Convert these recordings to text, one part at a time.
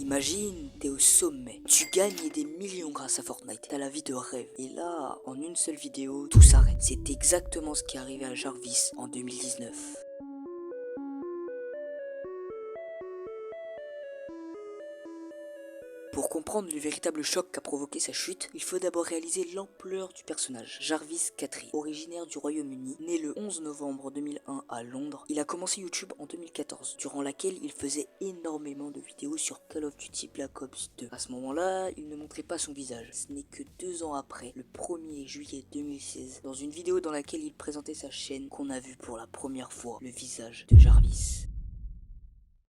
Imagine, t'es au sommet, tu gagnes des millions grâce à Fortnite, t'as la vie de rêve. Et là, en une seule vidéo, tout s'arrête. C'est exactement ce qui est arrivé à Jarvis en 2019. Pour comprendre le véritable choc qu'a provoqué sa chute, il faut d'abord réaliser l'ampleur du personnage. Jarvis Katry, originaire du Royaume-Uni, né le 11 novembre 2001 à Londres, il a commencé YouTube en 2014, durant laquelle il faisait énormément de vidéos sur Call of Duty Black Ops 2. À ce moment-là, il ne montrait pas son visage. Ce n'est que 2 ans après, le 1er juillet 2016, dans une vidéo dans laquelle il présentait sa chaîne, qu'on a vu pour la première fois le visage de Jarvis.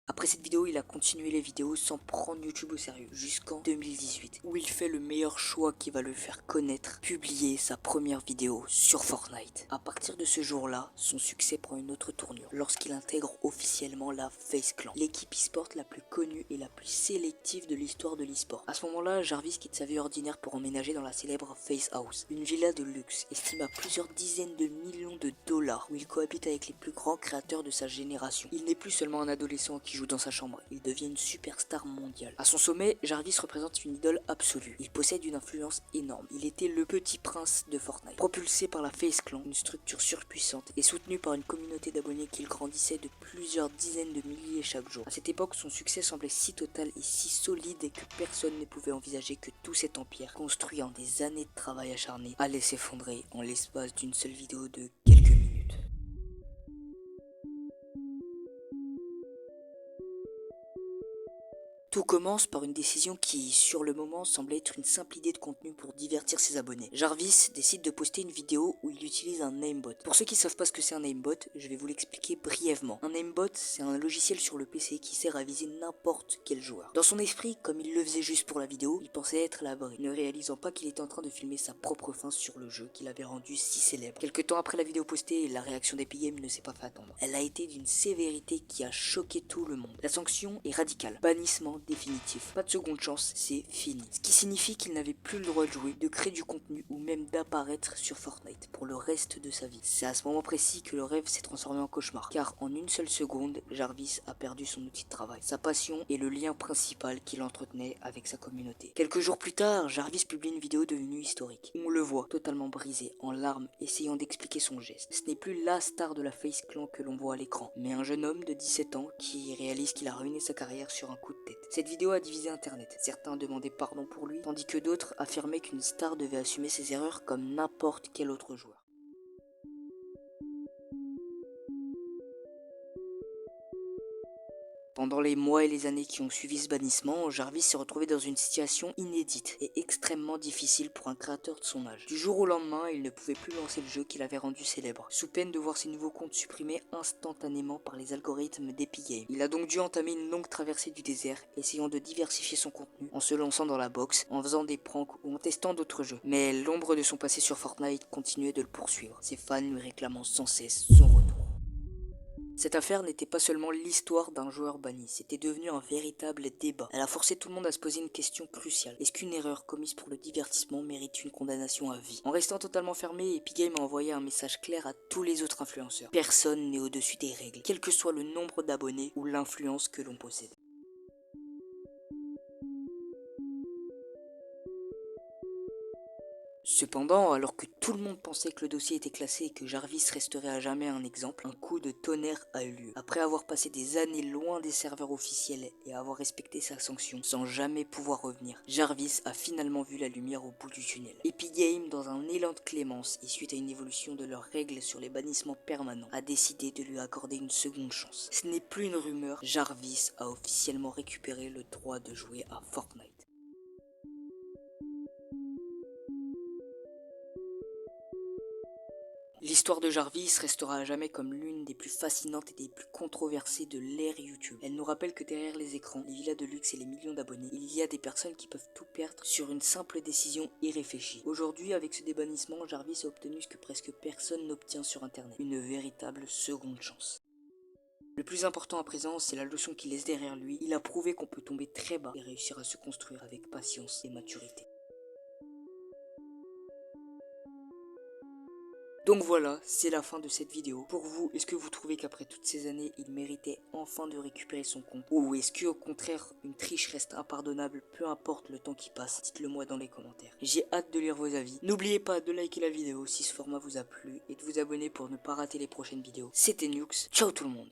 Après cette vidéo, il a continué les vidéos sans prendre YouTube au sérieux, jusqu'en 2018, où il fait le meilleur choix qui va le faire connaître, publier sa première vidéo sur Fortnite. À partir de ce jour-là, son succès prend une autre tournure, lorsqu'il intègre officiellement la FaZe Clan, l'équipe e-sport la plus connue et la plus sélective de l'histoire de l'e-sport. À ce moment-là, Jarvis quitte sa vie ordinaire pour emménager dans la célèbre FaZe House, une villa de luxe, estimée à plusieurs dizaines de millions de dollars, où il cohabite avec les plus grands créateurs de sa génération. Il n'est plus seulement un adolescent qui joue dans sa chambre, il devient une superstar mondiale. À son sommet, Jarvis représente une idole absolue. Il possède une influence énorme. Il était le petit prince de Fortnite. Propulsé par la FaZe Clan, une structure surpuissante, et soutenu par une communauté d'abonnés qu'il grandissait de plusieurs dizaines de milliers chaque jour. À cette époque, son succès semblait si total et si solide que personne ne pouvait envisager que tout cet empire, construit en des années de travail acharné, allait s'effondrer en l'espace d'une seule vidéo de quelques minutes. Tout commence par une décision qui, sur le moment, semblait être une simple idée de contenu pour divertir ses abonnés. Jarvis décide de poster une vidéo où il utilise un namebot. Pour ceux qui ne savent pas ce que c'est un namebot, je vais vous l'expliquer brièvement. Un namebot, c'est un logiciel sur le PC qui sert à viser n'importe quel joueur. Dans son esprit, comme il le faisait juste pour la vidéo, il pensait être à l'abri, ne réalisant pas qu'il était en train de filmer sa propre fin sur le jeu qu'il avait rendu si célèbre. Quelque temps après la vidéo postée, la réaction d'Epic Games ne s'est pas fait attendre. Elle a été d'une sévérité qui a choqué tout le monde. La sanction est radicale. Bannissement définitif. Pas de seconde chance, c'est fini. Ce qui signifie qu'il n'avait plus le droit de jouer, de créer du contenu ou même d'apparaître sur Fortnite pour le reste de sa vie. C'est à ce moment précis que le rêve s'est transformé en cauchemar, car en une seule seconde, Jarvis a perdu son outil de travail, sa passion et le lien principal qu'il entretenait avec sa communauté. Quelques jours plus tard, Jarvis publie une vidéo devenue historique. On le voit totalement brisé, en larmes, essayant d'expliquer son geste. Ce n'est plus la star de la FaZe Clan que l'on voit à l'écran, mais un jeune homme de 17 ans qui réalise qu'il a ruiné sa carrière sur un coup de tête. Cette vidéo a divisé internet. Certains demandaient pardon pour lui, tandis que d'autres affirmaient qu'une star devait assumer ses erreurs comme n'importe quel autre joueur. Pendant les mois et les années qui ont suivi ce bannissement, Jarvis s'est retrouvé dans une situation inédite et extrêmement difficile pour un créateur de son âge. Du jour au lendemain, il ne pouvait plus lancer le jeu qu'il avait rendu célèbre, sous peine de voir ses nouveaux comptes supprimés instantanément par les algorithmes d'Epic Games. Il a donc dû entamer une longue traversée du désert, essayant de diversifier son contenu, en se lançant dans la boxe, en faisant des pranks ou en testant d'autres jeux. Mais l'ombre de son passé sur Fortnite continuait de le poursuivre, ses fans lui réclamant sans cesse son retour. Cette affaire n'était pas seulement l'histoire d'un joueur banni, c'était devenu un véritable débat. Elle a forcé tout le monde à se poser une question cruciale. Est-ce qu'une erreur commise pour le divertissement mérite une condamnation à vie? En restant totalement fermé, Epic Games a envoyé un message clair à tous les autres influenceurs. Personne n'est au-dessus des règles, quel que soit le nombre d'abonnés ou l'influence que l'on possède. Cependant, alors que tout le monde pensait que le dossier était classé et que Jarvis resterait à jamais un exemple, un coup de tonnerre a eu lieu. Après avoir passé des années loin des serveurs officiels et avoir respecté sa sanction sans jamais pouvoir revenir, Jarvis a finalement vu la lumière au bout du tunnel. Epic Games, dans un élan de clémence et suite à une évolution de leurs règles sur les bannissements permanents, a décidé de lui accorder une seconde chance. Ce n'est plus une rumeur, Jarvis a officiellement récupéré le droit de jouer à Fortnite. L'histoire de Jarvis restera à jamais comme l'une des plus fascinantes et des plus controversées de l'ère YouTube. Elle nous rappelle que derrière les écrans, les villas de luxe et les millions d'abonnés, il y a des personnes qui peuvent tout perdre sur une simple décision irréfléchie. Aujourd'hui, avec ce débannissement, Jarvis a obtenu ce que presque personne n'obtient sur internet, une véritable seconde chance. Le plus important à présent, c'est la leçon qu'il laisse derrière lui. Il a prouvé qu'on peut tomber très bas et réussir à se construire avec patience et maturité. Donc voilà, c'est la fin de cette vidéo. Pour vous, est-ce que vous trouvez qu'après toutes ces années, il méritait enfin de récupérer son compte? Ou est-ce que au contraire, une triche reste impardonnable, peu importe le temps qui passe? Dites-le moi dans les commentaires. J'ai hâte de lire vos avis. N'oubliez pas de liker la vidéo si ce format vous a plu et de vous abonner pour ne pas rater les prochaines vidéos. C'était Nukes, ciao tout le monde.